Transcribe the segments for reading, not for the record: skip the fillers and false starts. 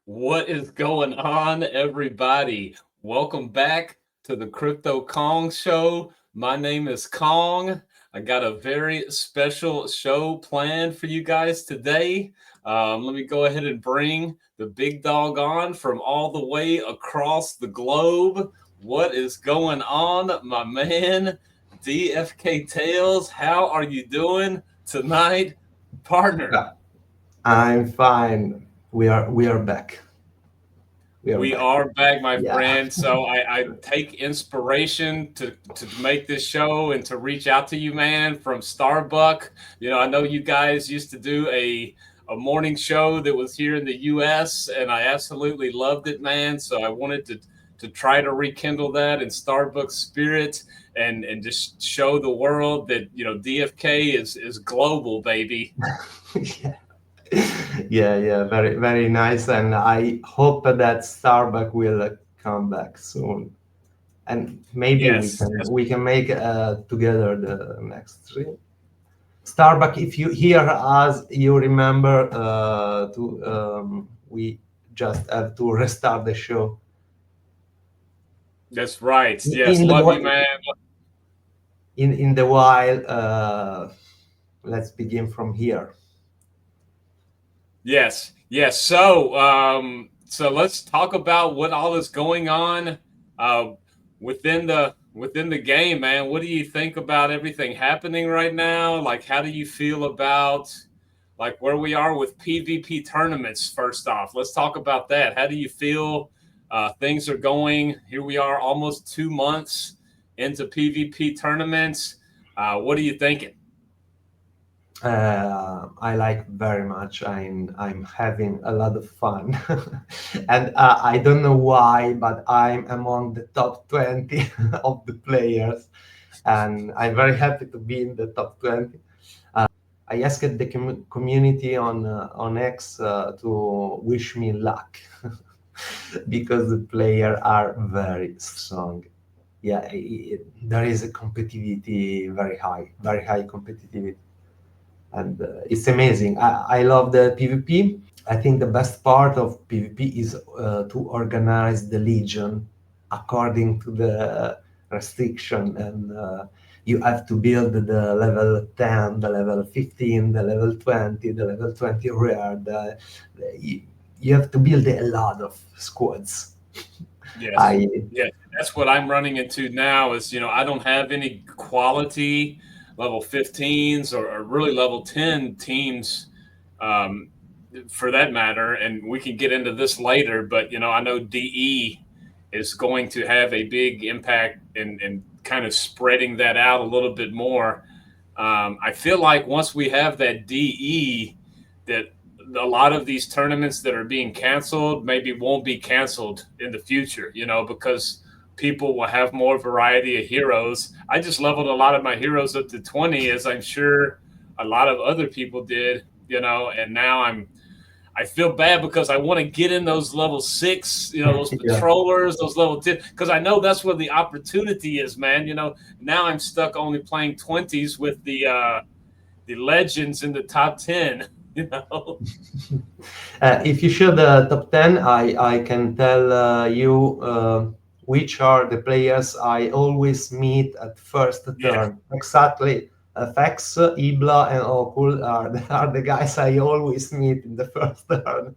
What is going on, everybody? Welcome back to the Crypto Kong Show. My name is Kong. I got a very special show planned for you guys today. Let me go ahead and bring the big dog on from all the way across the globe. What is going on, my man? DFK Tails, how are you doing tonight, partner? Yeah, I'm fine. We are back. We are We back. are back, my Yeah. friend. So I take inspiration to make this show and to reach out to you, man, from Starbuck. I know you guys used to do a morning show that was here in the US, and I absolutely loved it, man. So I wanted to try to rekindle that in Starbucks spirit and just show the world that DFK is global, baby. Yeah. Yeah. Very, very nice. And I hope that Starbuck will come back soon. And maybe we Yes, can we can make together the next stream. Starbuck, if you hear us, you remember to we just have to restart the show. that's right. Yes, In the love you, whi- man. in the while, let's begin from here. Yes, yes. So let's talk about what all is going on uh, within the game, man. What do you think about everything happening right now? Like, how do you feel about like where we are with PvP tournaments? First off, let's talk about that. How do you feel things are going? Here we are, almost 2 months into PvP tournaments. What are you thinking? I like very much. I'm having a lot of fun, and I don't know why, but I'm among the top 20 of the players, and I'm very happy to be in the top 20. I asked the community on X to wish me luck because the players are very strong. Yeah, there is a competitivity very high competitivity, and it's amazing. I love the PvP. I think the best part of PvP is to organize the legion according to the restriction, and you have to build the level 10, the level 15, the level 20, the level 20 rare. You, you have to build a lot of squads. Yes. I Yes. That's what I'm running into now is, I don't have any quality level 15s or really level 10 teams um, for that matter. And we can get into this later, but, I know DE is going to have a big impact in kind of spreading that out a little bit more. I feel like once we have that DE, that a lot of these tournaments that are being canceled maybe won't be canceled in the future, because people will have more variety of heroes. I just leveled a lot of my heroes up to 20, as I'm sure a lot of other people did, and now I feel bad because I want to get in those level 6, those yeah. patrollers, those level 10, because I know that's where the opportunity is, man. Now I'm stuck only playing 20s with the legends in the top 10, you know. If you show the top 10, I can tell you which are the players I always meet at first Yeah. turn. Exactly. Fex, Ibla, and Okul are the guys I always meet in the first turn.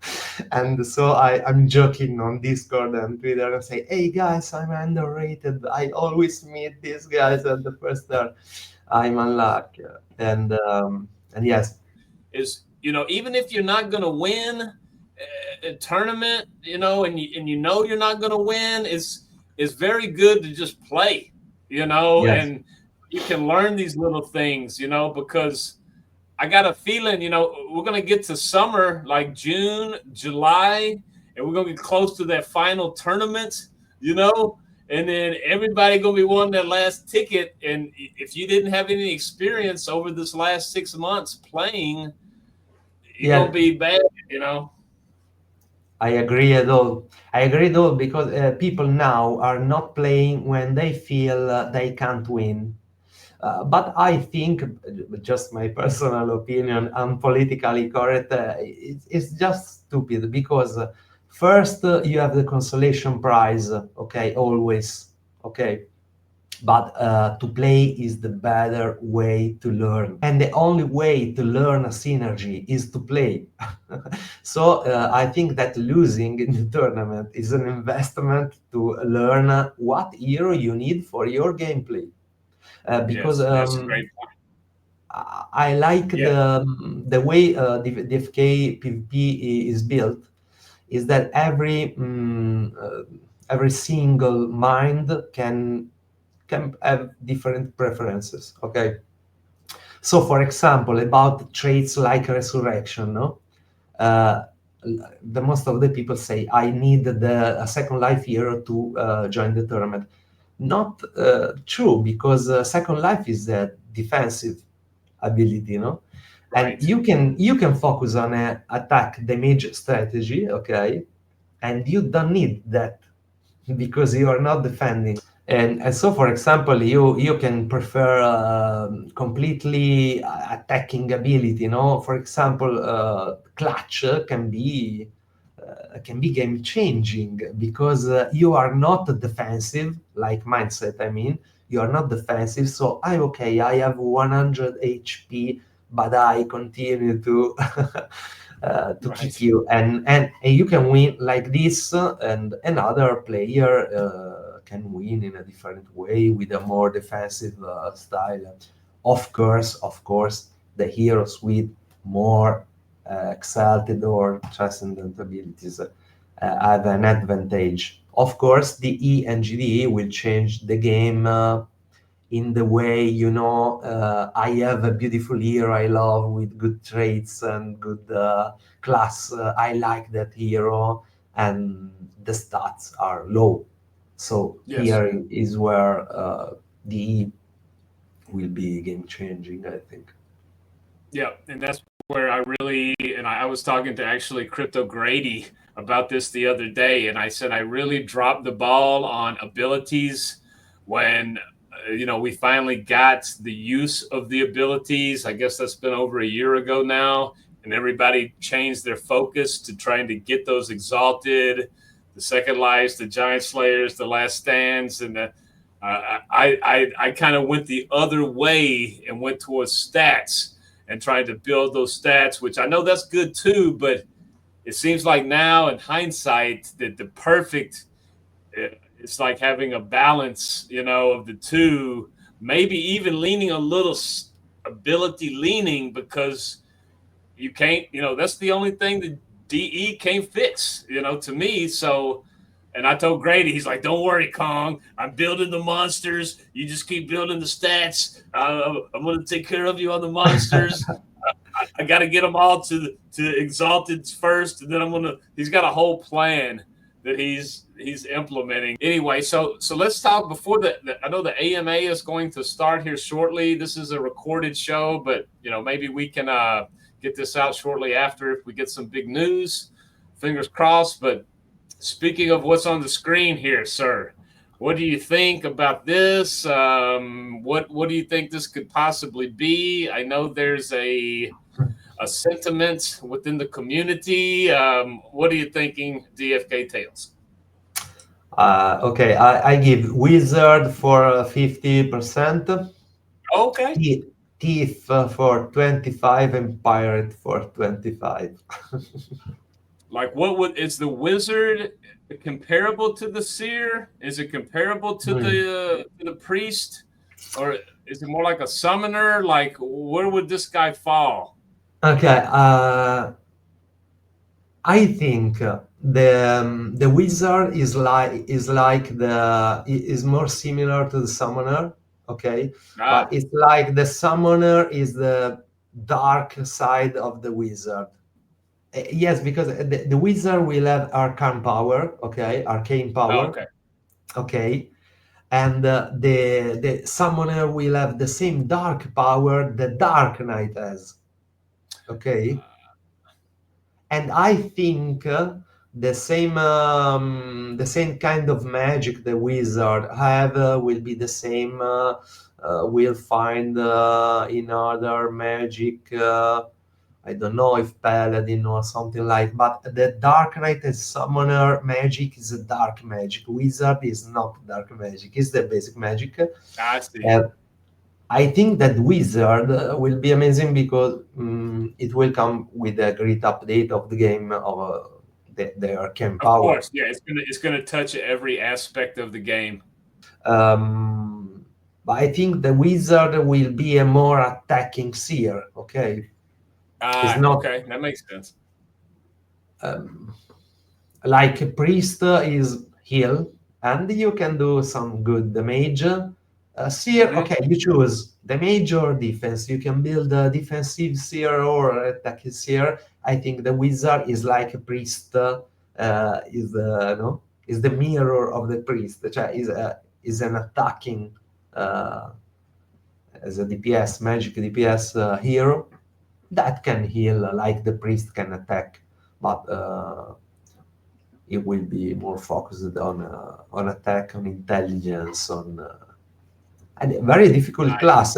And so I'm joking on Discord and Twitter and say, hey guys, I'm underrated. I always meet these guys at the first turn. I'm unlucky. And yes, Is even if you're not going to win a tournament, and you're not going to win, is very good to just play, yes. and you can learn these little things, because I got a feeling, we're going to get to summer like June, July, and we're going to get close to that final tournament, you know, and then everybody going to be wanting that last ticket. And if you didn't have any experience over this last 6 months playing, you're going Yeah, to be bad. I agree at all. I agree at all because people now are not playing when they feel they can't win. But I think, just my personal opinion, I'm politically correct. It's just stupid because First, you have the consolation prize, okay, always, okay. But to play is the better way to learn. And the only way to learn a synergy is to play. So I think that losing in the tournament is an investment to learn what hero you need for your gameplay. Because Yes, that's a great point. I like Yeah, the way DFK PvP is built is that every single mind can have different preferences. Okay, so for example, about traits like resurrection, no, uh, the most of the people say I need a second life hero to join the tournament. Not true, because second life is a defensive ability, no, and right. you can focus on a attack damage strategy, okay, and you don't need that because you are not defending. And so, for example, you can prefer completely attacking ability. No, for example, clutch can be game changing because you are not defensive like mindset. I mean, you are not defensive. So I have 100 HP, but I continue to kick Right. you, and you can win like this, and another player can win in a different way with a more defensive style. Of course, the heroes with more exalted or transcendent abilities have an advantage. Of course, the E and GDE will change the game in the way, I have a beautiful hero I love with good traits and good class. I like that hero, and the stats are low. So Yes. here is where the will be game changing, I think. Yeah, and that's where I really and I was talking to actually Crypto Grady about this the other day, and I said I really dropped the ball on abilities when we finally got the use of the abilities. I guess that's been over a year ago now, and everybody changed their focus to trying to get those exalted, the second lives, the giant slayers, the last stands, and I kind of went the other way and went towards stats and trying to build those stats, which I know that's good too, but it seems like now in hindsight that the perfect it's like having a balance, of the two, maybe even leaning a little ability leaning because you can't, that's the only thing that DE can't fix, to me. So, and I told Grady, he's like, "Don't worry, Kong. I'm building the monsters. You just keep building the stats. I'm going to take care of you on the monsters. I got to get them all to exalted first, and then I'm gonna. He's got a whole plan that he's implementing. Anyway, so let's talk before I know the AMA is going to start here shortly. This is a recorded show, but maybe we can get this out shortly after if we get some big news. Fingers crossed. But speaking of what's on the screen here, sir, what do you think about this? What do you think this could possibly be? I know there's a sentiment within the community. What are you thinking, DFK Tales? Okay, I give Wizard for 50%, Okay. Thief for 25, and Pirate for 25. Like, is the wizard comparable to the seer? Is it comparable to the priest, or is it more like a summoner? Like, where would this guy fall? Okay, I think the wizard is more similar to the summoner, okay, but Ah, it's like the summoner is the dark side of the wizard. Yes, because the wizard will have arcane oh, power, okay. okay, and the summoner will have the same dark power the Dark Knight has, okay. And I think the same kind of magic the wizard have will be the same we'll find in other magic. I don't know if Paladin or something like. But the Dark Knight as summoner magic is a dark magic. Wizard is not dark magic. It's the basic magic. I see. I think that Wizard will be amazing because it will come with a great update of the game of the arcane Of power. course, yeah, it's gonna touch every aspect of the game. But I think the Wizard will be a more attacking seer. Okay, it's not Okay, that makes sense. like a priest is heal, and you can do some good damage. Seer, Hmm. okay, you choose damage or defense. You can build a defensive seer or attacking seer. I think the wizard is like a priest. Is no, is the mirror of the priest. Is an attacking as a DPS, magic DPS hero that can heal like the priest can attack, but it will be more focused on attack, on intelligence, on and a very difficult I class.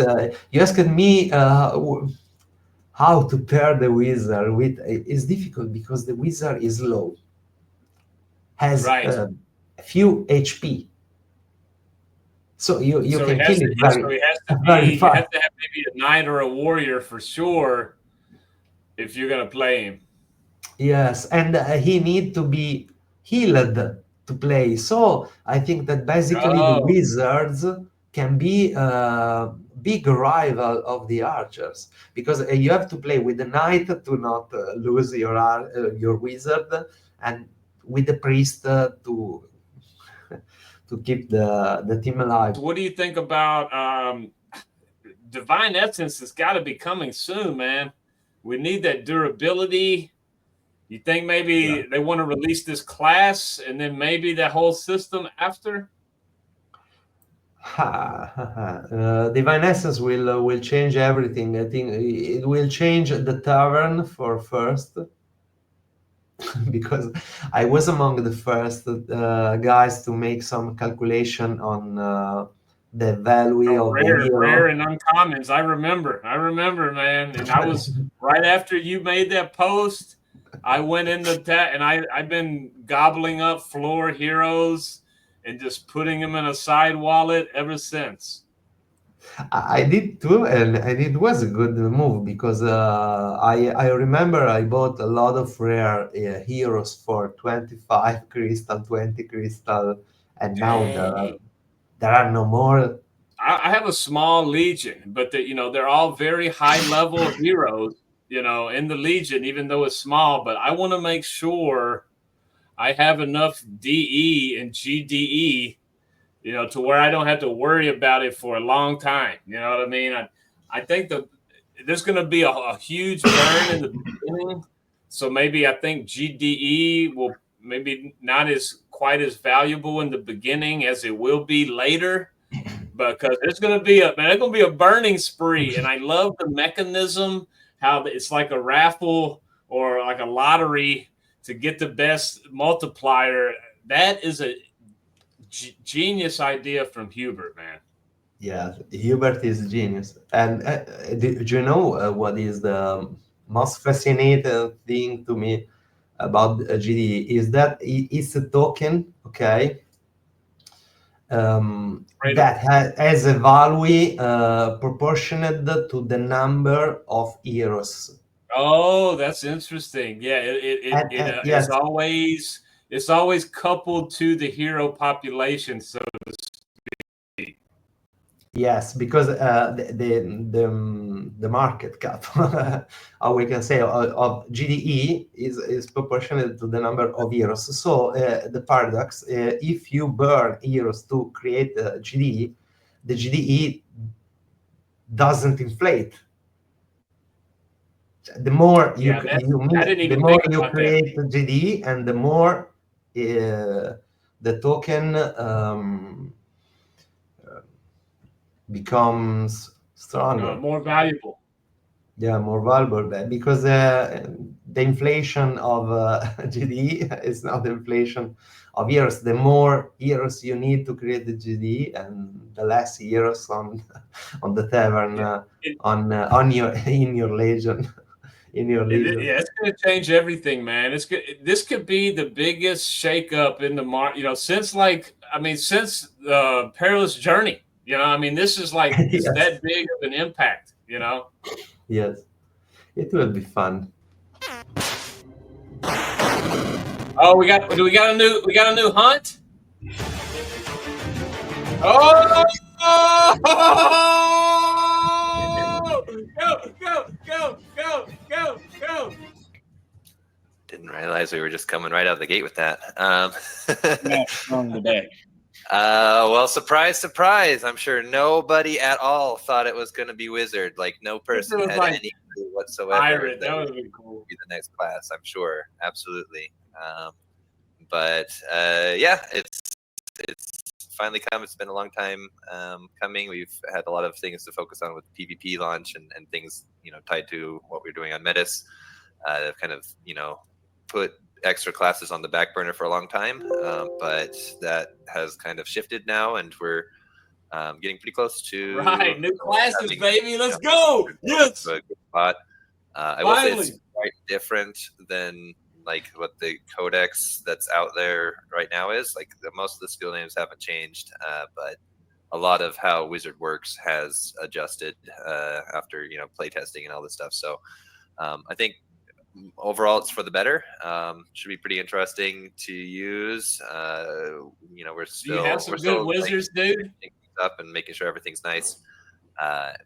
You asked me how to pair the wizard with. It's difficult because the wizard is low, has right. a few HP, so you So he can has kill to. it Yeah, so he has to very be. You fast. have to have maybe a knight or a warrior for sure if you're gonna play him. Yes, and he need to be healed to play. So I think that basically the Oh, wizards can be a big rival of the archers because you have to play with the knight to not lose your wizard, and with the priest to keep the team alive. what do you think about Divine Essence? Has got to be coming soon, man. We need that durability. You think maybe they want to release this class and then maybe that whole system after? Divine Essence will change everything. I think it will change the tavern for first because I was among the first guys to make some calculation on the value Oh, of the rare hero. and uncommons. I remember, man. And I was right after you made that post. I went in the and I've been gobbling up floor heroes and just putting them in a side wallet ever since. I did too, and it was a good move because I remember I bought a lot of rare heroes for 25 crystal, 20 crystal, and now Dang. there are no more. I have a small legion, but they're all very high level heroes, in the legion, even though it's small. But I want to make sure I have enough DE and GDE, to where I don't have to worry about it for a long time. You know what I mean? I think there's going to be a huge burn in the beginning. So maybe I think GDE will maybe not as quite as valuable in the beginning as it will be later, because there's going to be there's going to be a burning spree. And I love the mechanism, how it's like a raffle or like a lottery to get the best multiplier. That is a genius idea from Hubert, man. Yeah, Hubert is genius. And do you know what is the most fascinating thing to me about GDE is that it's a token, okay, Tradable. that has a value proportionate to the number of heroes. Oh, that's interesting. Yeah, And is yes, always it's always coupled to the hero population. So to speak. yes, because the market cap, how we can say, of GDE is proportionate to the number of heroes. So the paradox, if you burn heroes to create GDE, the GDE doesn't inflate. The more Yeah, I didn't the even more think you about that. create GDE, and the more the token becomes stronger. More valuable. Yeah, more valuable because the inflation of GDE is not the inflation of years. The more years you need to create the GDE, and the less years on on the tavern, Yeah. on your in your legion in your lizard. Yeah, it's going to change everything, man. It's good. This could be the biggest shakeup in the market, since since Perilous Journey. This is like it's Yes, that big of an impact. yes, it will be fun. Oh, we got a new hunt. Oh, go. Didn't realize we were just coming right out of the gate with that. On the deck. Well, surprise, surprise. I'm sure nobody at all thought it was going to be Wizard. Like, no person had any clue whatsoever. Pirate, that would be cool. Be the next class, I'm sure. Absolutely. But yeah, it's finally come. It's been a long time coming. We've had a lot of things to focus on with PvP launch and things, tied to what we're doing on Metis. Kind of, put extra classes on the back burner for a long time, but that has kind of shifted now, and we're getting pretty close to new classes, baby. Let's go. Yes. A good spot. I will say it's quite different than like what the codex that's out there right now is. Like most of the skill names haven't changed, but a lot of how Wizard works has adjusted after playtesting and all this stuff. So I think overall it's for the better. Should be pretty interesting to use. We're still you have some good wizards, dude. Up and making sure everything's nice.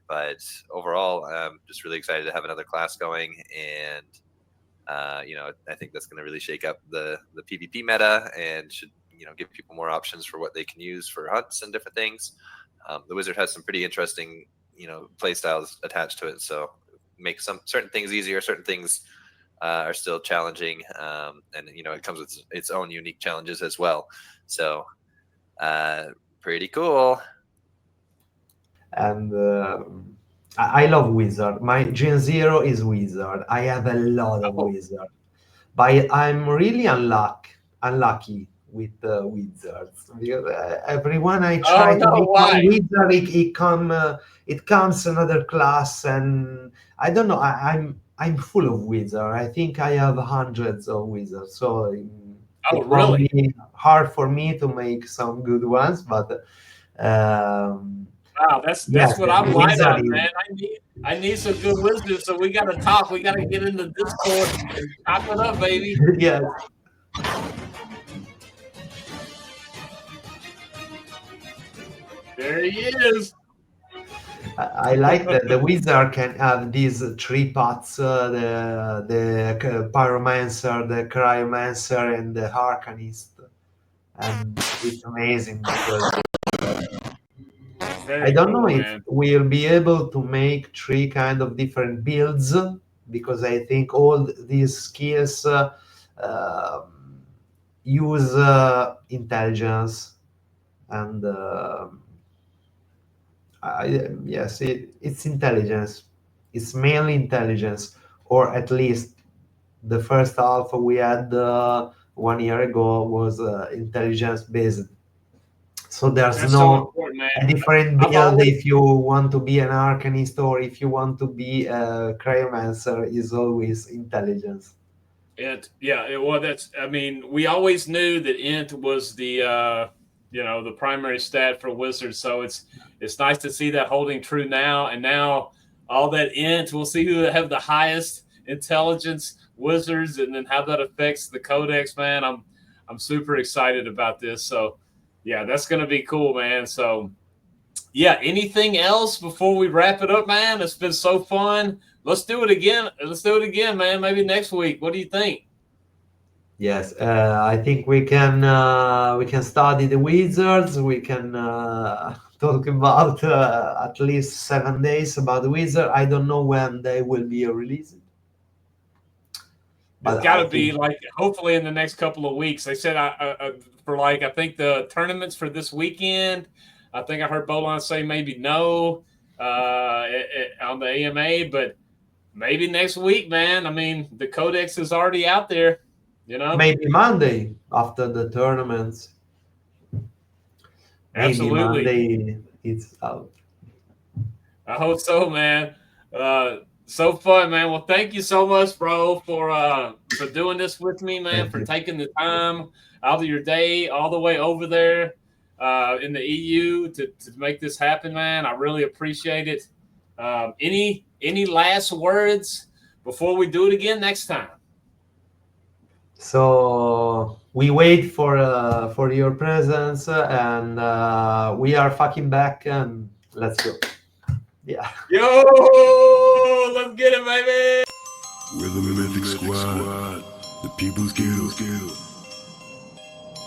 But overall, I'm just really excited to have another class going, and I think that's going to really shake up the PvP meta and should give people more options for what they can use for hunts and different things. The wizard has some pretty interesting play styles attached to it, so make some certain things easier, certain things are still challenging, and it comes with its own unique challenges as well. So pretty cool. And I love wizard. My Gen 0 is wizard. I have a lot of wizard, but I'm really unlucky with wizards, because everyone I try to make one wizard, it comes another class, and I don't know. I'm full of wizard. I think I have hundreds of wizards, so it will be hard for me to make some good ones, but. Wow, that's what I'm light on, man. I need some good wizards, so we got to talk. We got to get into Discord and talk it up, baby. Yes. There he is. I like that the wizard can have these three pots: the pyromancer, the cryomancer, and the arcanist, and it's amazing because. I don't know if we'll be able to make three kind of different builds, because I think all these skills use intelligence, and yes, it's intelligence. It's mainly intelligence, or at least the first half we had 1 year ago was intelligence based. So there's no different build if you want to be an arcanist or if you want to be a cryomancer. Is always intelligence. We always knew that int was the the primary stat for wizards. So it's nice to see that holding true now. And now all that int, we'll see who have the highest intelligence wizards, and then how that affects the codex. Man, I'm super excited about this. So. Yeah, that's going to be cool, man. So, yeah, anything else before we wrap it up, man? It's been so fun. Let's do it again. Man. Maybe next week. What do you think? Yes, I think we can study the wizards. We can talk about at least 7 days about the wizard. I don't know when they will be released. It's got to be hopefully in the next couple of weeks. They said for I think the tournaments for this weekend. I think I heard Bolon say maybe no on the AMA, but maybe next week, man. I mean, the codex is already out there. Maybe Monday after the tournaments. Absolutely. Maybe Monday it's out. I hope so, man. So fun, man. Well, thank you so much, bro, for doing this with me, man, for taking the time out of your day all the way over there in the EU to make this happen, man. I really appreciate it. Any last words before we do it again next time? So we wait for your presence, and we are fucking back, and let's go. Yeah. Yo, let's get it, baby. We're the Mythic Squad, the People's Guild.